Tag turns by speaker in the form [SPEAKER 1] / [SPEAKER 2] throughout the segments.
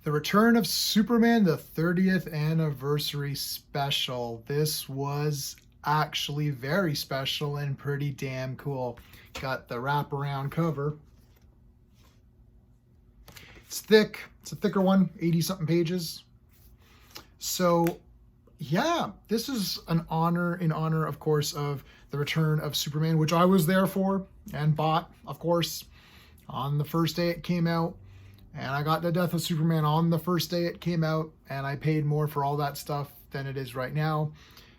[SPEAKER 1] The Return of Superman, the 30th anniversary special. This was actually very special and pretty damn cool. Got the wraparound cover. It's thick. It's a thicker one, 80-something pages. So, yeah, this is an honor in honor, of course, of the Return of Superman, which I was there for and bought, of course, on the first day it came out. And I got the Death of Superman on the first day it came out, and I paid more for all that stuff than it is right now.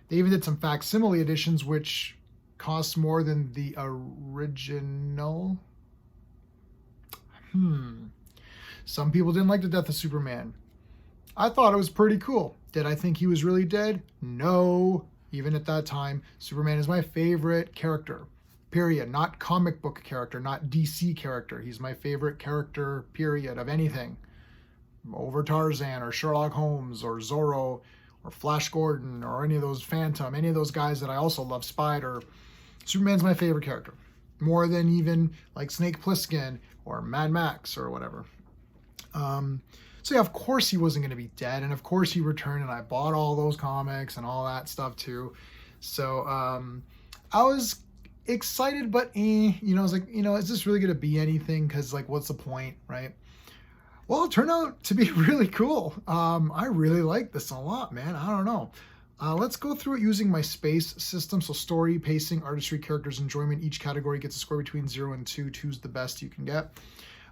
[SPEAKER 1] They even did some facsimile editions, which cost more than the original. Some people didn't like the Death of Superman. I thought it was pretty cool. Did I think he was really dead? No. Even at that time, Superman is my favorite character. Period. Not comic book character, not DC character. He's my favorite character, period, of anything. Over Tarzan or Sherlock Holmes or Zorro or Flash Gordon or any of those Phantom, any of those guys that I also love, Spider. Superman's my favorite character. More than even like Snake Plissken or Mad Max or whatever. So yeah, of course he wasn't going to be dead. And of course he returned, and I bought all those comics and all that stuff too. So I was excited, but I was like, is this really gonna be anything? Because like, what's the point, right? Well, it turned out to be really cool. I really like this a lot, man. I don't know. Let's go through it using my space system. So story, pacing, artistry, characters, enjoyment. Each category gets a score between 0 and 2. 2's the best you can get.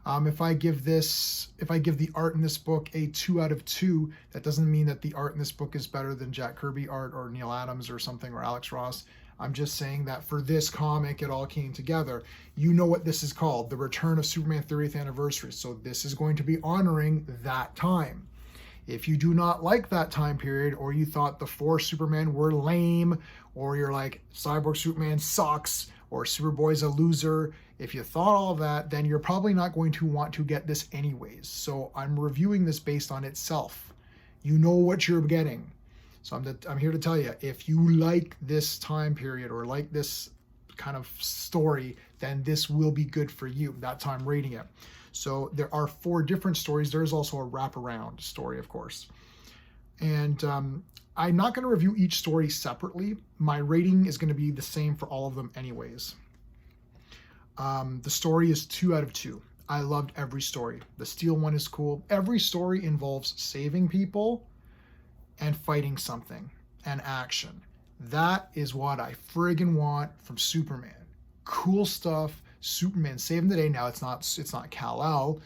[SPEAKER 1] If I give the art in this book a 2 out of 2, that doesn't mean that the art in this book is better than Jack Kirby art or Neil Adams or something, or Alex Ross. I'm just saying that for this comic, it all came together. You know what this is called, The Return of Superman 30th Anniversary. So this is going to be honoring that time. If you do not like that time period, or you thought the 4 Supermen were lame, or you're like, Cyborg Superman sucks, or Superboy's a loser, if you thought all of that, then you're probably not going to want to get this anyways. So I'm reviewing this based on itself. You know what you're getting. So I'm here to tell you, if you like this time period or like this kind of story, then this will be good for you. That's how I'm rating it. So there are 4 different stories. There is also a wraparound story, of course. And I'm not going to review each story separately. My rating is going to be the same for all of them anyways. The story is 2 out of 2. I loved every story. The Steel one is cool. Every story involves saving people and fighting something and action. That is what I friggin' want from Superman. Cool stuff. Superman saving the day. Now it's not Kal-El,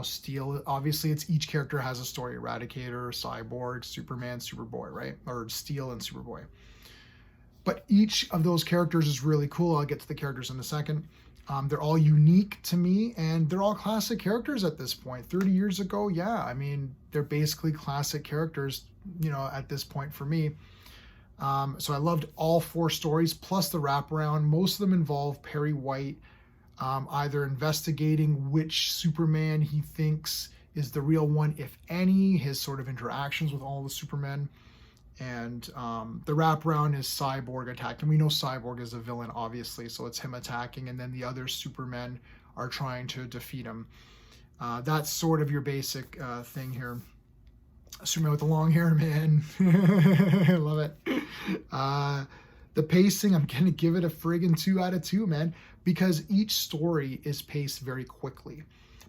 [SPEAKER 1] Steel. Obviously, it's each character has a story. Eradicator, Cyborg, Superman, Superboy, right? Or Steel and Superboy. But each of those characters is really cool. I'll get to the characters in a second. They're all unique to me, and they're all classic characters at this point. 30 years ago, yeah, I mean, they're basically classic characters, at this point for me. So I loved all 4 stories, plus the wraparound. Most of them involve Perry White either investigating which Superman he thinks is the real one, if any, his sort of interactions with all the Supermen. And the wraparound is Cyborg attacking. We know Cyborg is a villain, obviously, so it's him attacking, and then the other Supermen are trying to defeat him. That's sort of your basic thing here. Superman with the long hair, man. I love it. The pacing, I'm going to give it a friggin' 2 out of 2, man, because each story is paced very quickly.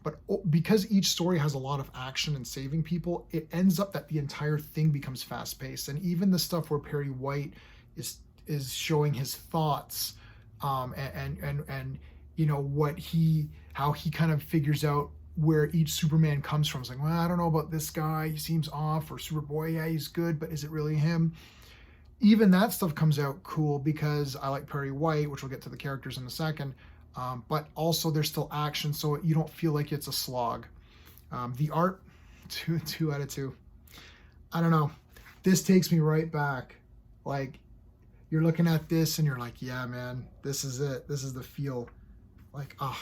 [SPEAKER 1] But because each story has a lot of action and saving people, it ends up that the entire thing becomes fast-paced. And even the stuff where Perry White is showing his thoughts, and how he kind of figures out where each Superman comes from. It's like, well, I don't know about this guy, he seems off, or Superboy, yeah, he's good, but is it really him? Even that stuff comes out cool because I like Perry White, which we'll get to the characters in a second. But also there's still action, so you don't feel like it's a slog. The art, 2 out of 2. I don't know. This takes me right back. Like, you're looking at this and you're like, yeah, man, this is it. This is the feel. Like, I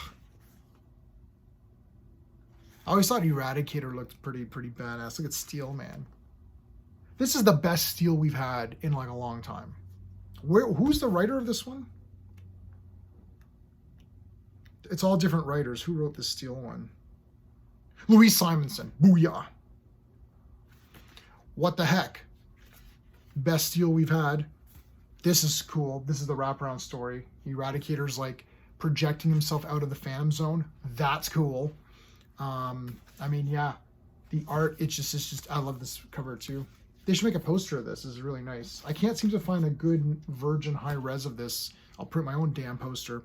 [SPEAKER 1] always thought Eradicator looked pretty badass. Look at Steel, man. This is the best Steel we've had in like a long time. Who's the writer of this one? It's all different writers. Who wrote the Steel one? Louise Simonson. Booyah. What the heck? Best Steel we've had. This is cool. This is the wraparound story. Eradicator's like projecting himself out of the Phantom Zone. That's cool. I mean, yeah, the art, it's just, I love this cover too. They should make a poster of this. This is really nice. I can't seem to find a good virgin high res of this. I'll print my own damn poster.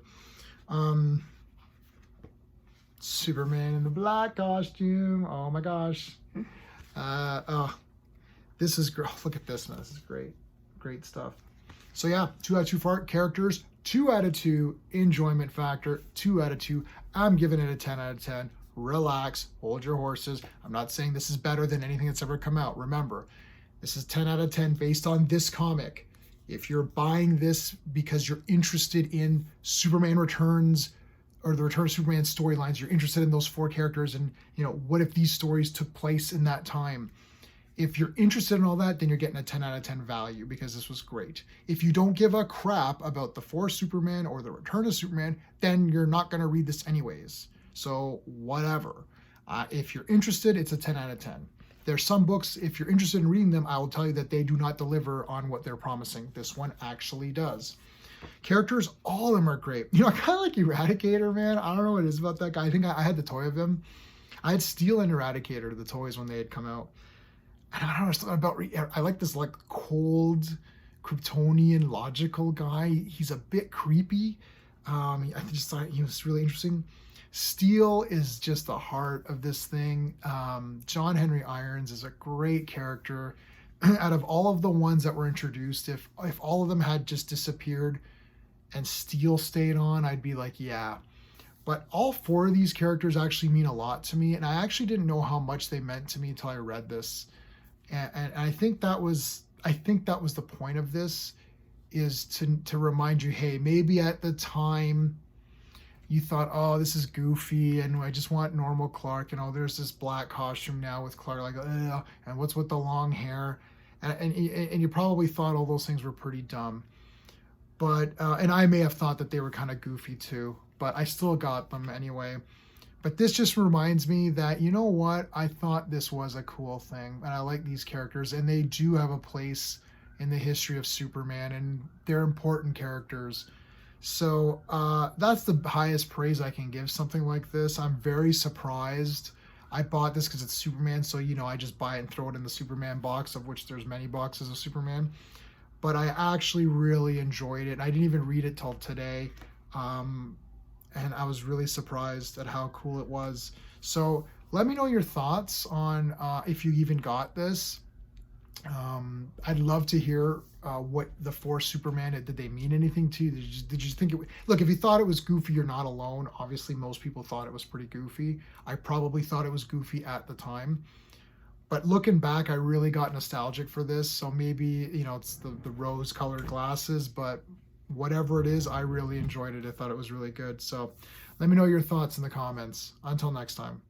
[SPEAKER 1] Superman in the black costume. Oh my gosh. This is great. Look at this. This is great. Great stuff. So yeah, 2 out of 2 for art. Characters, 2 out of 2. Enjoyment factor, 2 out of 2. I'm giving it a 10 out of 10. Relax, hold your horses. I'm not saying this is better than anything that's ever come out. Remember, this is 10 out of 10 based on this comic. If you're buying this because you're interested in Superman Returns or the Return of Superman storylines, you're interested in those 4 characters and, you know, what if these stories took place in that time? If you're interested in all that, then you're getting a 10 out of 10 value because this was great. If you don't give a crap about the 4 Superman or the Return of Superman, then you're not going to read this anyways. So whatever. If you're interested, it's a 10 out of 10. There's some books, if you're interested in reading them, I will tell you that they do not deliver on what they're promising. This one actually does. Characters, all of them are great. You know, I kind of like Eradicator, man. I don't know what it is about that guy. I think I had the toy of him. I had Steel and Eradicator, the toys, when they had come out. And I don't know something about, I like this like cold Kryptonian logical guy. He's a bit creepy. I just thought he was really interesting. Steel is just the heart of this thing. John Henry Irons is a great character. Out of all of the ones that were introduced, if all of them had just disappeared and Steel stayed on, I'd be like, yeah. But all 4 of these characters actually mean a lot to me, and I actually didn't know how much they meant to me until I read this. And I think that was the point of this, is to remind you, hey, maybe at the time you thought, oh, this is goofy, and I just want normal Clark, and oh, there's this black costume now with Clark, like, ugh, and what's with the long hair, and you probably thought all those things were pretty dumb, but and I may have thought that they were kind of goofy too, but I still got them anyway. But this just reminds me that, you know what, I thought this was a cool thing, and I like these characters, and they do have a place in the history of Superman, and they're important characters. So that's the highest praise I can give something like this. I'm very surprised. I bought this because it's Superman, so, you know, I just buy it and throw it in the Superman box, of which there's many boxes of Superman. But I actually really enjoyed it. I didn't even read it till today. And I was really surprised at how cool it was. So let me know your thoughts on if you even got this. I'd love to hear what the 4 Superman, did they mean anything to you? Did you think it would, look, if you thought it was goofy, you're not alone. Obviously, most people thought it was pretty goofy. I probably thought it was goofy at the time. But looking back, I really got nostalgic for this. So maybe, you know, it's the rose-colored glasses, but whatever it is, I really enjoyed it. I thought it was really good. So let me know your thoughts in the comments. Until next time.